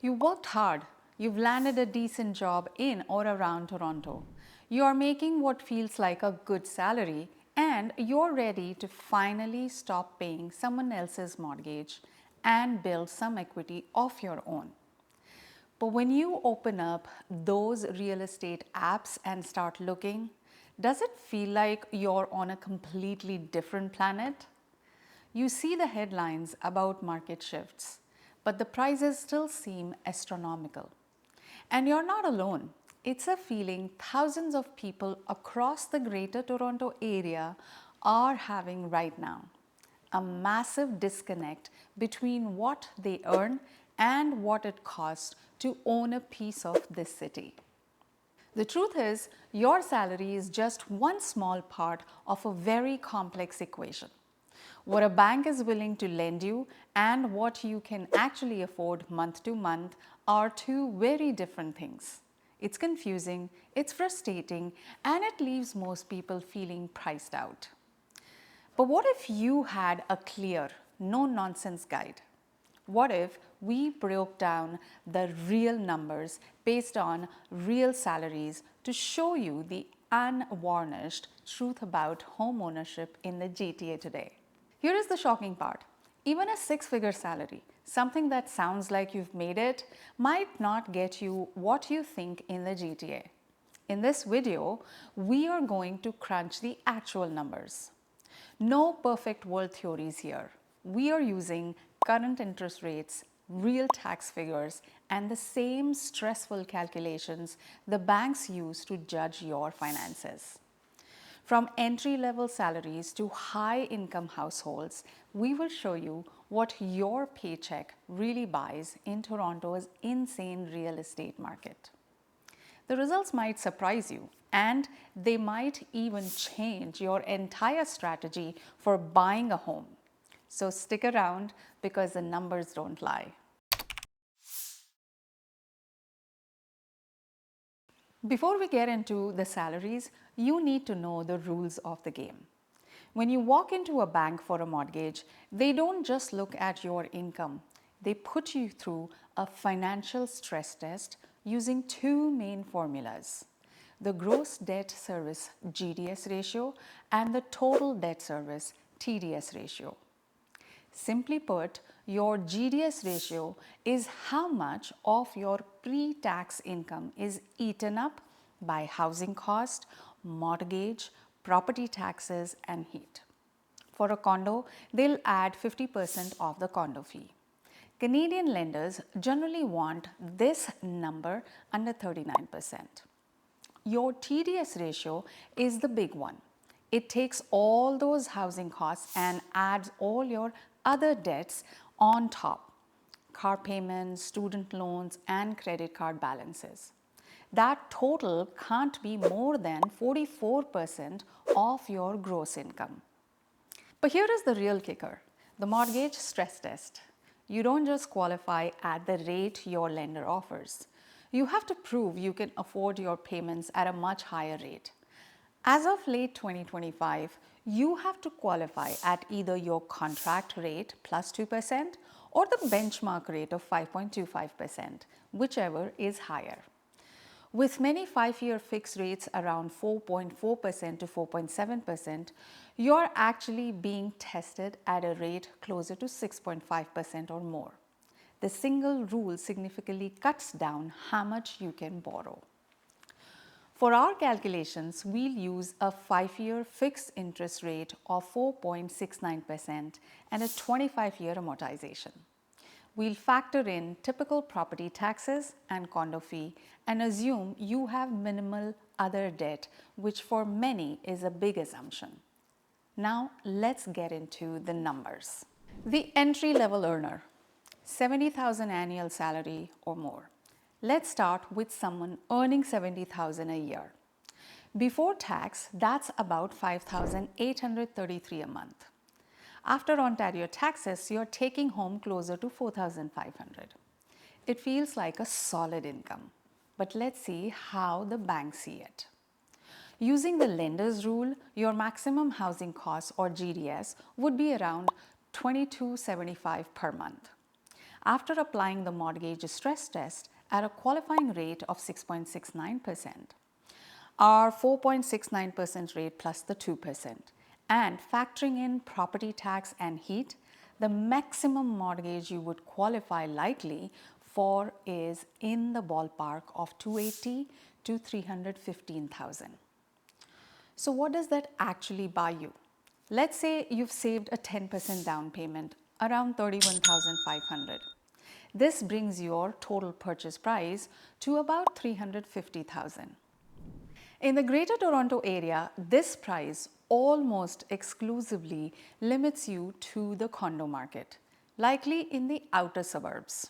You worked hard, you've landed a decent job in or around Toronto. You are making what feels like a good salary and you're ready to finally stop paying someone else's mortgage and build some equity of your own. But when you open up those real estate apps and start looking, does it feel like you're on a completely different planet? You see the headlines about market shifts, but the prices still seem astronomical. And you're not alone. It's a feeling thousands of people across the Greater Toronto area are having right now. A massive disconnect between what they earn and what it costs to own a piece of this city. The truth is, your salary is just one small part of a very complex equation. What a bank is willing to lend you and what you can actually afford month to month are two very different things. It's confusing, it's frustrating, and it leaves most people feeling priced out. But what if you had a clear, no-nonsense guide? What if we broke down the real numbers based on real salaries to show you the unvarnished truth about home ownership in the GTA today? Here is the shocking part. Even a six-figure salary, something that sounds like you've made it, might not get you what you think in the GTA. In this video, we are going to crunch the actual numbers. No perfect world theories here. We are using current interest rates, real tax figures, and the same stressful calculations the banks use to judge your finances. From entry-level salaries to high-income households, we will show you what your paycheck really buys in Toronto's insane real estate market. The results might surprise you, and they might even change your entire strategy for buying a home. So stick around because the numbers don't lie. Before we get into the salaries, you need to know the rules of the game. When you walk into a bank for a mortgage, they don't just look at your income. They put you through a financial stress test using two main formulas: the gross debt service GDS ratio and the total debt service TDS ratio. Simply put, your GDS ratio is how much of your pre-tax income is eaten up by housing cost, mortgage, property taxes, and heat. For a condo, they'll add 50% of the condo fee. Canadian lenders generally want this number under 39%. Your TDS ratio is the big one. It takes all those housing costs and adds all your other debts on top: car payments, student loans, and credit card balances. That total can't be more than 44% of your gross income. But here is the real kicker: the mortgage stress test. You don't just qualify at the rate your lender offers. You have to prove you can afford your payments at a much higher rate. As of late 2025, you have to qualify at either your contract rate plus 2% or the benchmark rate of 5.25%, whichever is higher. With many 5-year fixed rates around 4.4% to 4.7%, you're actually being tested at a rate closer to 6.5% or more. The single rule significantly cuts down how much you can borrow. For our calculations, we'll use a 5-year fixed interest rate of 4.69% and a 25-year amortization. We'll factor in typical property taxes and condo fee and assume you have minimal other debt, which for many is a big assumption. Now let's get into the numbers. The entry-level earner, 70,000 annual salary or more. Let's start with someone earning 70,000 a year. Before tax, that's about 5,833 a month. After Ontario taxes, you're taking home closer to 4,500. It feels like a solid income, but let's see how the banks see it. Using the lender's rule, your maximum housing cost or GDS would be around $2,275 per month. after applying the mortgage stress test at a qualifying rate of 6.69%, our 4.69% rate plus the 2%, and factoring in property tax and heat, the maximum mortgage you would qualify likely for is in the ballpark of 280 to 315,000. So what does that actually buy you? Let's say you've saved a 10% down payment, around 31,500. This brings your total purchase price to about 350,000. In the Greater Toronto Area, this price almost exclusively limits you to the condo market, likely in the outer suburbs.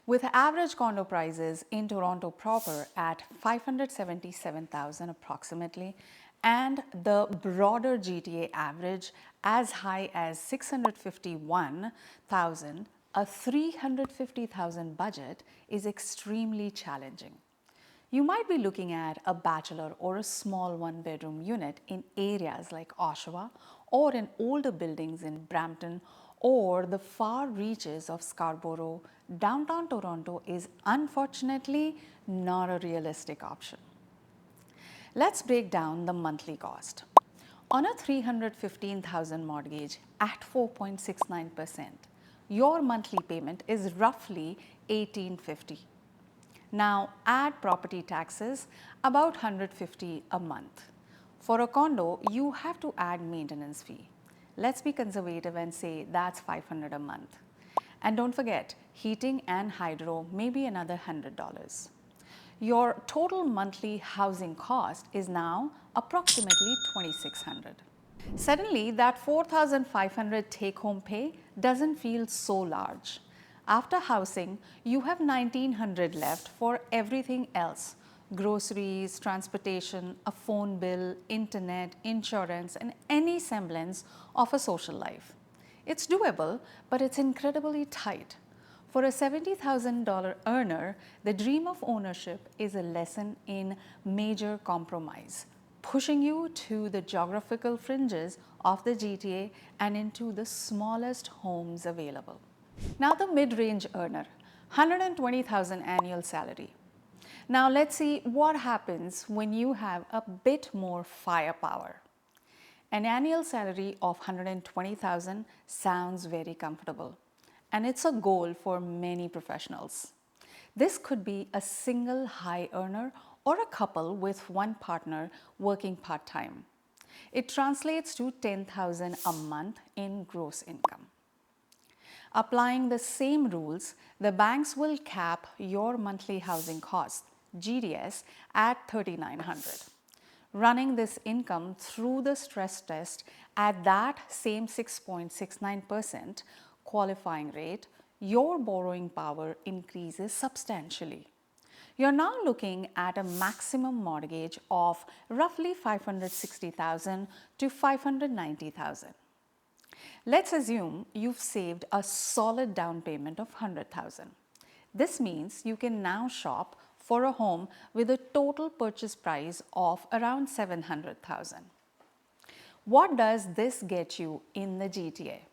With average condo prices in Toronto proper at 577,000 approximately, and the broader GTA average as high as 651,000, a 350,000 budget is extremely challenging. You might be looking at a bachelor or a small one-bedroom unit in areas like Oshawa or in older buildings in Brampton or the far reaches of Scarborough. Downtown Toronto is unfortunately not a realistic option. Let's break down the monthly cost. On a 315,000 mortgage at 4.69%, your monthly payment is roughly $1,850. Now add property taxes, about $150 a month. For a condo, you have to add maintenance fee. Let's be conservative and say that's $500 a month. And don't forget, heating and hydro may be another $100. Your total monthly housing cost is now approximately $2,600. Suddenly, that $4,500 take-home pay doesn't feel so large. After housing, you have $1,900 left for everything else: groceries, transportation, a phone bill, internet, insurance, and any semblance of a social life. It's doable, but it's incredibly tight. For a $70,000 earner, the dream of ownership is a lesson in major compromise, pushing you to the geographical fringes of the GTA and into the smallest homes available. Now the mid-range earner, 120,000 annual salary. Now let's see what happens when you have a bit more firepower. An annual salary of 120,000 sounds very comfortable, and it's a goal for many professionals. This could be a single high earner or a couple with one partner working part-time. It translates to 10,000 a month in gross income. Applying the same rules, the banks will cap your monthly housing cost, GDS, at $3,900. Running this income through the stress test at that same 6.69% qualifying rate, your borrowing power increases substantially. You're now looking at a maximum mortgage of roughly $560,000 to $590,000. Let's assume you've saved a solid down payment of $100,000. This means you can now shop for a home with a total purchase price of around $700,000. What does this get you in the GTA?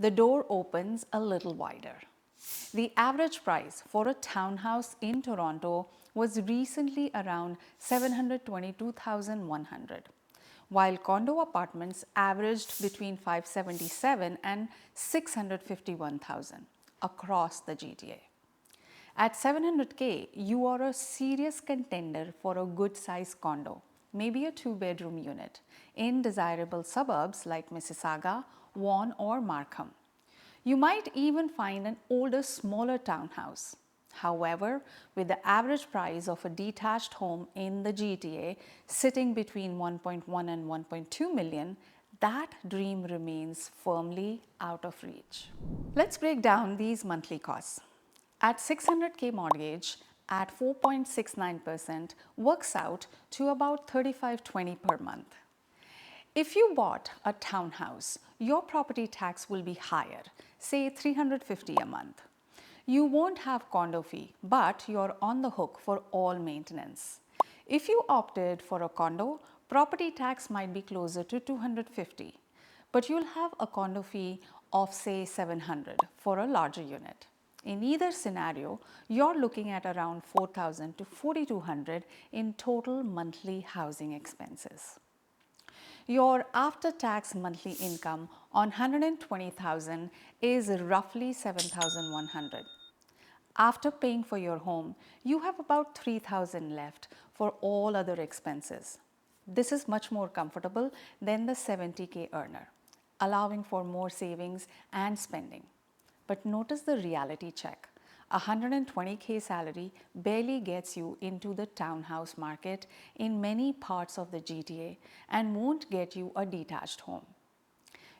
The door opens a little wider. The average price for a townhouse in Toronto was recently around $722,100. While condo apartments averaged between $577,000 and $651,000 across the GTA. At $700K, you are a serious contender for a good-sized condo, maybe a two-bedroom unit, in desirable suburbs like Mississauga, Vaughan, or Markham. You might even find an older, smaller townhouse. However, with the average price of a detached home in the GTA sitting between 1.1 and 1.2 million, that dream remains firmly out of reach. Let's break down these monthly costs. At $600K mortgage at 4.69% works out to about $3,520 per month. If you bought a townhouse, your property tax will be higher, say $350 a month. You won't have condo fee, but you're on the hook for all maintenance. If you opted for a condo, property tax might be closer to $250, but you'll have a condo fee of say 700 for a larger unit. In either scenario, you're looking at around 4,000 to 4,200 in total monthly housing expenses. Your after-tax monthly income on 120,000 is roughly 7,100. After paying for your home, you have about 3,000 left for all other expenses. This is much more comfortable than the 70K earner, allowing for more savings and spending. But notice the reality check. A 120K salary barely gets you into the townhouse market in many parts of the GTA and won't get you a detached home.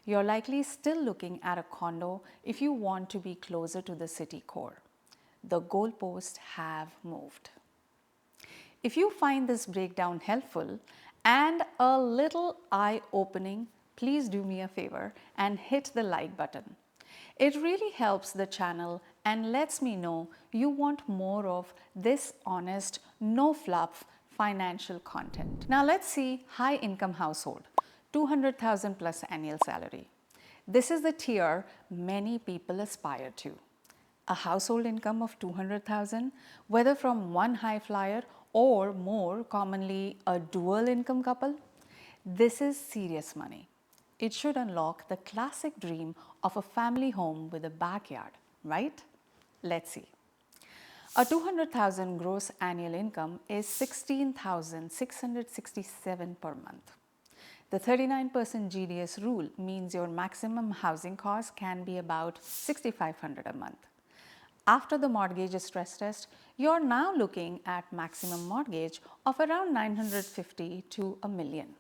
You're likely still looking at a condo if you want to be closer to the city core. The goalposts have moved. If you find this breakdown helpful and a little eye-opening, please do me a favor and hit the like button. It really helps the channel and lets me know you want more of this honest, no fluff financial content. Now let's see high income household, 200,000 plus annual salary. This is the tier many people aspire to. A household income of 200,000, whether from one high flyer or more commonly a dual income couple, this is serious money. It should unlock the classic dream of a family home with a backyard, right? Let's see. A 200,000 gross annual income is 16,667 per month. The 39% GDS rule means your maximum housing cost can be about 6,500 a month. After the mortgage stress test, you're now looking at maximum mortgage of around 950 to a million.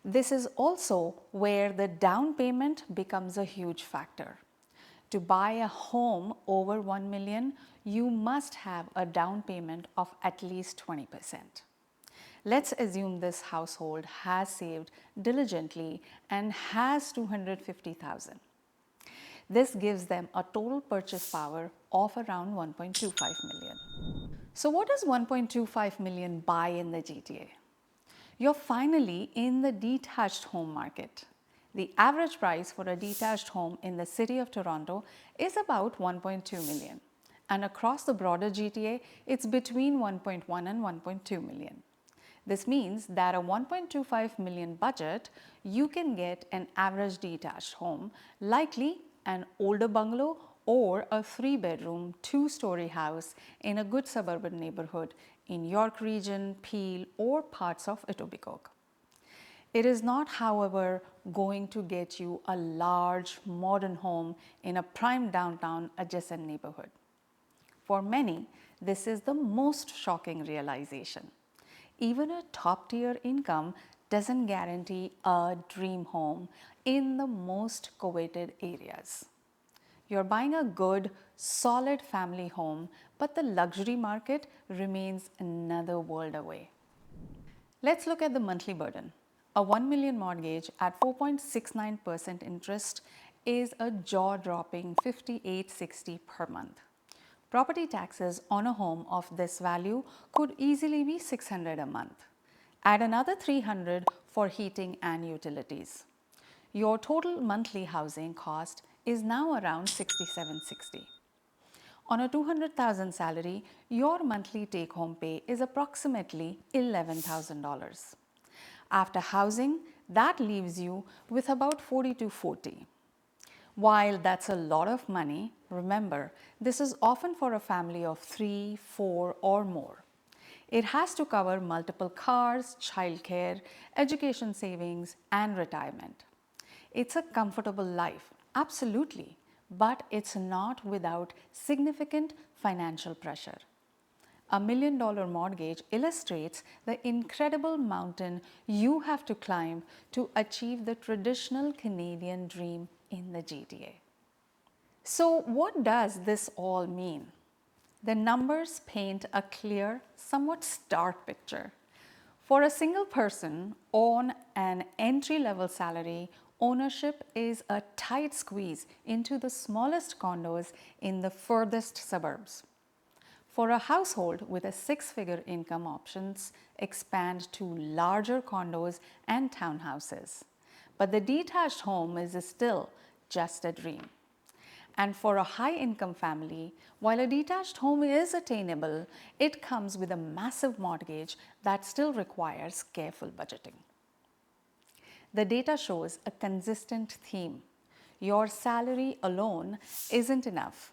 This is also where the down payment becomes a huge factor. To buy a home over 1 million, you must have a down payment of at least 20%. Let's assume this household has saved diligently and has 250,000. This gives them a total purchase power of around 1.25 million. So what does 1.25 million buy in the GTA? You're finally in the detached home market. The average price for a detached home in the city of Toronto is about 1.2 million. And across the broader GTA, it's between 1.1 and 1.2 million. This means that a 1.25 million budget, you can get an average detached home, likely an older bungalow or a 3-bedroom, 2-story house in a good suburban neighborhood in York Region, Peel, or parts of Etobicoke. It is not, however, going to get you a large modern home in a prime downtown adjacent neighborhood. For many, this is the most shocking realization. Even a top-tier income doesn't guarantee a dream home in the most coveted areas. You're buying a good, solid family home, but the luxury market remains another world away. Let's look at the monthly burden. A 1 million mortgage at 4.69% interest is a jaw-dropping $5,860 per month. Property taxes on a home of this value could easily be $600 a month. Add another $300 for heating and utilities. Your total monthly housing cost is now around $6,760. On a 200,000 salary, your monthly take-home pay is approximately $11,000. After housing, that leaves you with about $4,240. While that's a lot of money, remember, this is often for a family of 3, 4, or more. It has to cover multiple cars, childcare, education savings, and retirement. It's a comfortable life, absolutely, but it's not without significant financial pressure. A $1 million mortgage illustrates the incredible mountain you have to climb to achieve the traditional Canadian dream in the GTA. So what does this all mean? The numbers paint a clear, somewhat stark picture. For a single person on an entry-level salary, ownership is a tight squeeze into the smallest condos in the furthest suburbs. For a household with a 6-figure income, options expand to larger condos and townhouses. But the detached home is still just a dream. And for a high-income family, while a detached home is attainable, it comes with a massive mortgage that still requires careful budgeting. The data shows a consistent theme. Your salary alone isn't enough.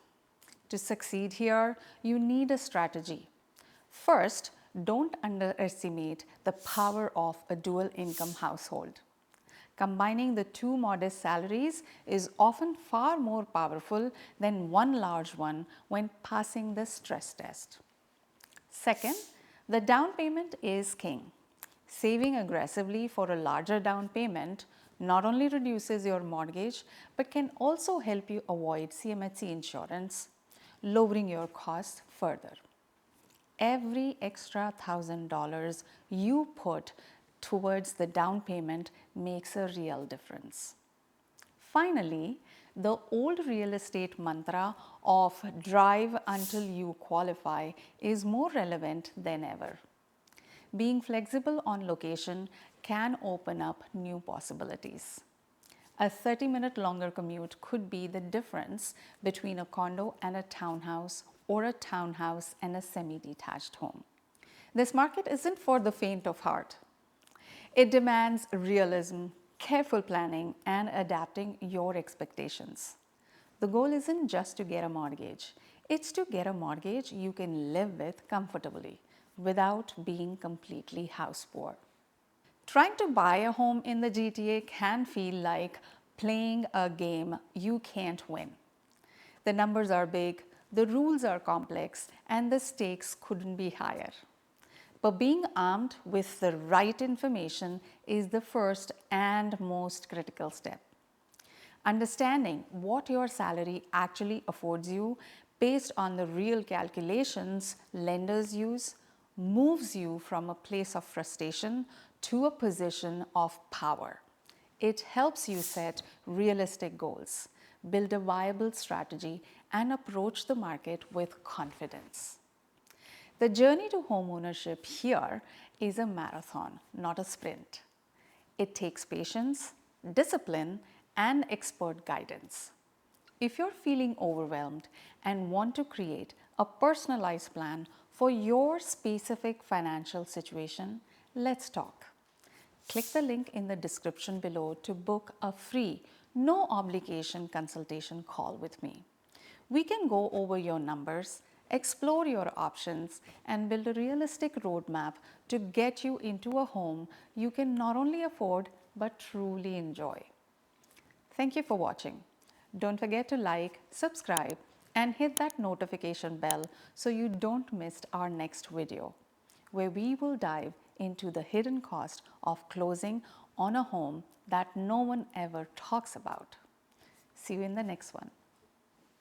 To succeed here, you need a strategy. First, don't underestimate the power of a dual income household. Combining the two modest salaries is often far more powerful than one large one when passing the stress test. Second, the down payment is king. Saving aggressively for a larger down payment not only reduces your mortgage but can also help you avoid CMHC insurance, lowering your costs further. Every extra $1,000 you put towards the down payment makes a real difference. Finally, the old real estate mantra of drive until you qualify is more relevant than ever. Being flexible on location can open up new possibilities. A 30-minute longer commute could be the difference between a condo and a townhouse or a townhouse and a semi-detached home. This market isn't for the faint of heart. It demands realism, careful planning, and adapting your expectations. The goal isn't just to get a mortgage. It's to get a mortgage you can live with comfortably without being completely house poor. Trying to buy a home in the GTA can feel like playing a game you can't win. The numbers are big, the rules are complex, and the stakes couldn't be higher. But being armed with the right information is the first and most critical step. Understanding what your salary actually affords you based on the real calculations lenders use moves you from a place of frustration to a position of power. It helps you set realistic goals, build a viable strategy, and approach the market with confidence. The journey to homeownership here is a marathon, not a sprint. It takes patience, discipline, and expert guidance. If you're feeling overwhelmed and want to create a personalized plan for your specific financial situation, let's talk. Click the link in the description below to book a free, no obligation consultation call with me. We can go over your numbers, explore your options, and build a realistic roadmap to get you into a home you can not only afford but truly enjoy. Thank you for watching. Don't forget to like, subscribe, and hit that notification bell so you don't miss our next video, where we will dive into the hidden cost of closing on a home that no one ever talks about. See you in the next one.